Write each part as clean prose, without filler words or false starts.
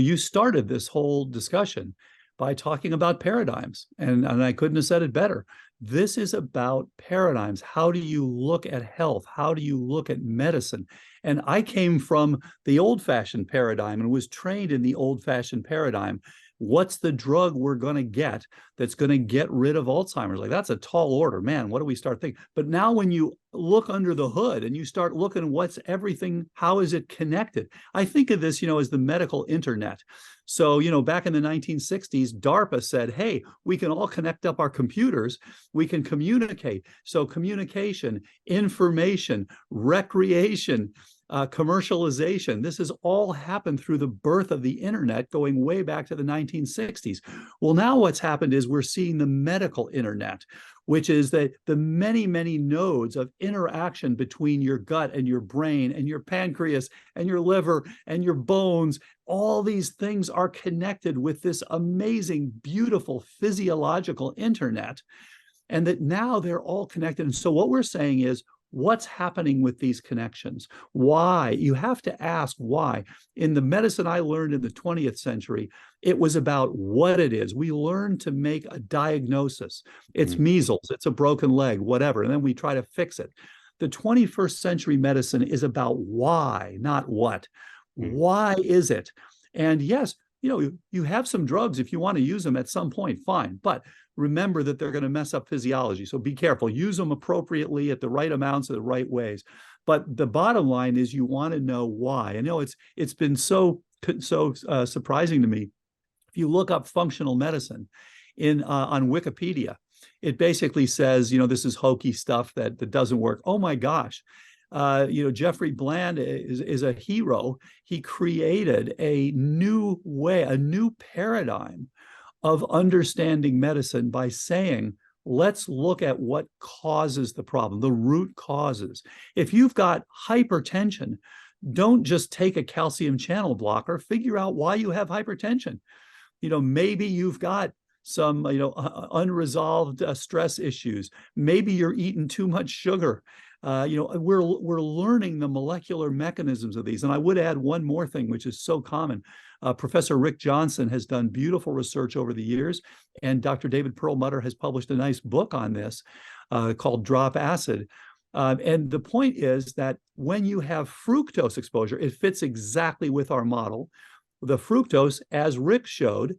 You started this whole discussion by talking about paradigms, and I couldn't have said it better. This is about paradigms. How do you look at health? How do you look at medicine? And I came from the old-fashioned paradigm and was trained in the old-fashioned paradigm. What's the drug we're going to get that's going to get rid of Alzheimer's? Like, that's a tall order, man. What do we start thinking? But now when you look under the hood and you start looking what's everything, how is it connected? I think of this, as the medical internet. So, back in the 1960s, DARPA said, hey, we can all connect up our computers. We can communicate. So communication, information, recreation, commercialization. This has all happened through the birth of the internet going way back to the 1960s. Well, now what's happened is we're seeing the medical internet, which is that the many, many nodes of interaction between your gut and your brain and your pancreas and your liver and your bones. All these things are connected with this amazing, beautiful physiological internet, and that now they're all connected. And so what we're saying is, what's happening with these connections? Why? You have to ask why. In the medicine I learned in the 20th century, it was about what it is. We learned to make a diagnosis. It's measles, it's a broken leg, whatever, and then we try to fix it. The 21st century medicine is about why, not what. Why is it? And yes, you have some drugs if you want to use them at some point, fine. But remember that they're going to mess up physiology. So be careful. Use them appropriately at the right amounts, of the right ways. But the bottom line is you want to know why. I know it's been so surprising to me. If you look up functional medicine on Wikipedia, it basically says, this is hokey stuff that doesn't work. Oh my gosh. Jeffrey Bland is a hero. He created a new way, a new paradigm of understanding medicine by saying, let's look at what causes the problem, the root causes. If you've got hypertension, don't just take a calcium channel blocker, figure out why you have hypertension. Maybe you've got some, unresolved stress issues. Maybe you're eating too much sugar. We're learning the molecular mechanisms of these. And I would add one more thing, which is so common. Professor Rick Johnson has done beautiful research over the years, and Dr. David Perlmutter has published a nice book on this called Drop Acid. And the point is that when you have fructose exposure, it fits exactly with our model. The fructose, as Rick showed,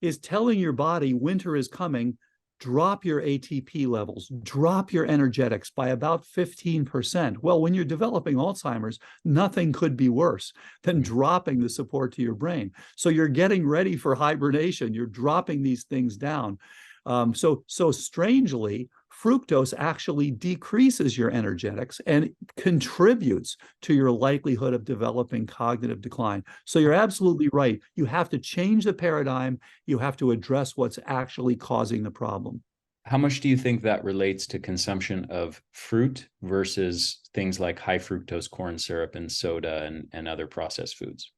is telling your body winter is coming. Drop your ATP levels, drop your energetics by about 15%. Well, when you're developing Alzheimer's, nothing could be worse than dropping the support to your brain. So you're getting ready for hibernation. You're dropping these things down. So strangely, fructose actually decreases your energetics and contributes to your likelihood of developing cognitive decline. So you're absolutely right. You have to change the paradigm. You have to address what's actually causing the problem. How much do you think that relates to consumption of fruit versus things like high fructose corn syrup and soda and other processed foods?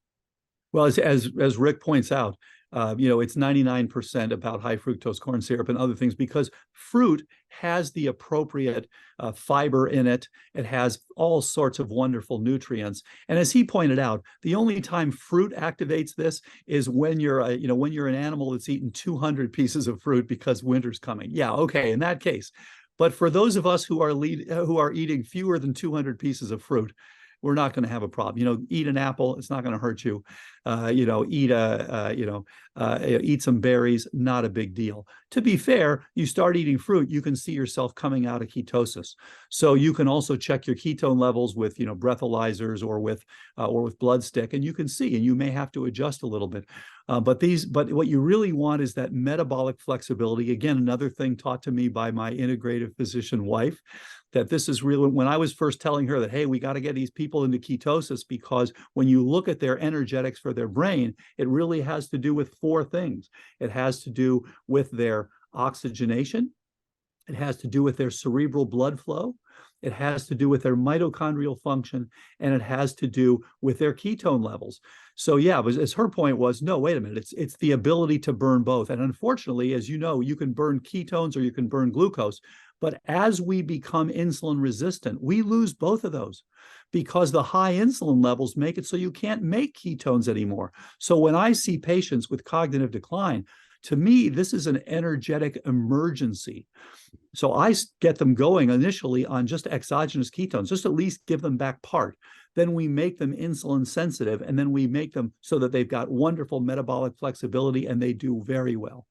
Well, as Rick points out, it's 99% about high fructose corn syrup and other things, because fruit has the appropriate fiber in it. It has all sorts of wonderful nutrients. And as he pointed out, the only time fruit activates this is when you're an animal that's eaten 200 pieces of fruit because winter's coming. Yeah, okay, in that case. But for those of us who are eating fewer than 200 pieces of fruit, we're not going to have a problem. Eat an apple, it's not going to hurt you. Eat some berries, not a big deal. To be fair, you start eating fruit, you can see yourself coming out of ketosis. So you can also check your ketone levels with, breathalyzers or with blood stick, and you can see, and you may have to adjust a little bit. But what you really want is that metabolic flexibility. Again, another thing taught to me by my integrative physician wife, that this is really, when I was first telling her that, hey, we got to get these people into ketosis, because when you look at their energetics for their brain, it really has to do with four things. It has to do with their oxygenation. It has to do with their cerebral blood flow. It has to do with their mitochondrial function, and it has to do with their ketone levels. So yeah, as her point was, no, wait a minute, it's the ability to burn both. And unfortunately, as you know, you can burn ketones or you can burn glucose. But as we become insulin resistant, we lose both of those, because the high insulin levels make it so you can't make ketones anymore. So when I see patients with cognitive decline, to me, this is an energetic emergency. So I get them going initially on just exogenous ketones, just at least give them back part. Then we make them insulin sensitive, and then we make them so that they've got wonderful metabolic flexibility and they do very well.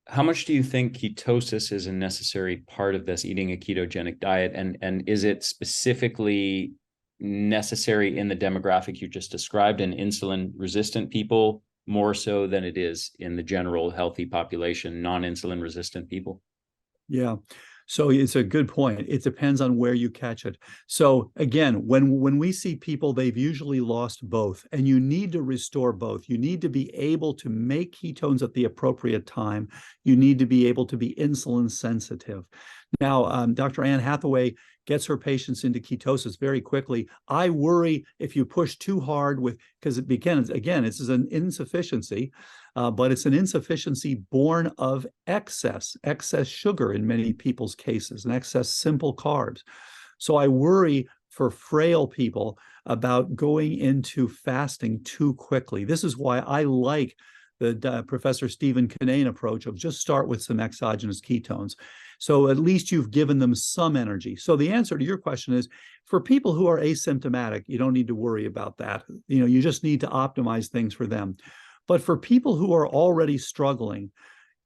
How much do you think ketosis is a necessary part of this, eating a ketogenic diet? And is it specifically necessary in the demographic you just described, in insulin resistant people, more so than it is in the general healthy population, non-insulin resistant people? Yeah. So it's a good point. It depends on where you catch it. So again, when we see people, they've usually lost both, and you need to restore both. You need to be able to make ketones at the appropriate time. You need to be able to be insulin sensitive. Now, Dr. Anne Hathaway gets her patients into ketosis very quickly. I worry if you push too hard because it begins, again, this is an insufficiency, but it's an insufficiency born of excess sugar in many people's cases, and excess simple carbs. So I worry for frail people about going into fasting too quickly. This is why I like the Professor Stephen Kinane approach of just start with some exogenous ketones. So at least you've given them some energy. So the answer to your question is, for people who are asymptomatic, you don't need to worry about that. You just need to optimize things for them. But for people who are already struggling,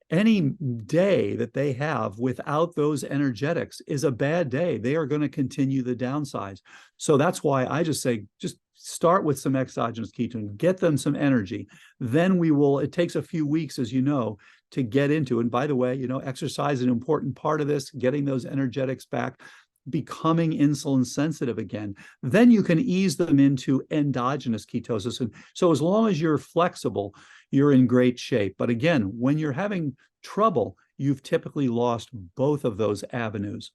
any day that they have without those energetics is a bad day. They are going to continue the downsides. So that's why I just say, just start with some exogenous ketone, get them some energy. Then it takes a few weeks, as you know, to get into. And by the way, exercise is an important part of this, getting those energetics back, becoming insulin sensitive again. Then you can ease them into endogenous ketosis. And so as long as you're flexible, you're in great shape. But again, when you're having trouble, you've typically lost both of those avenues.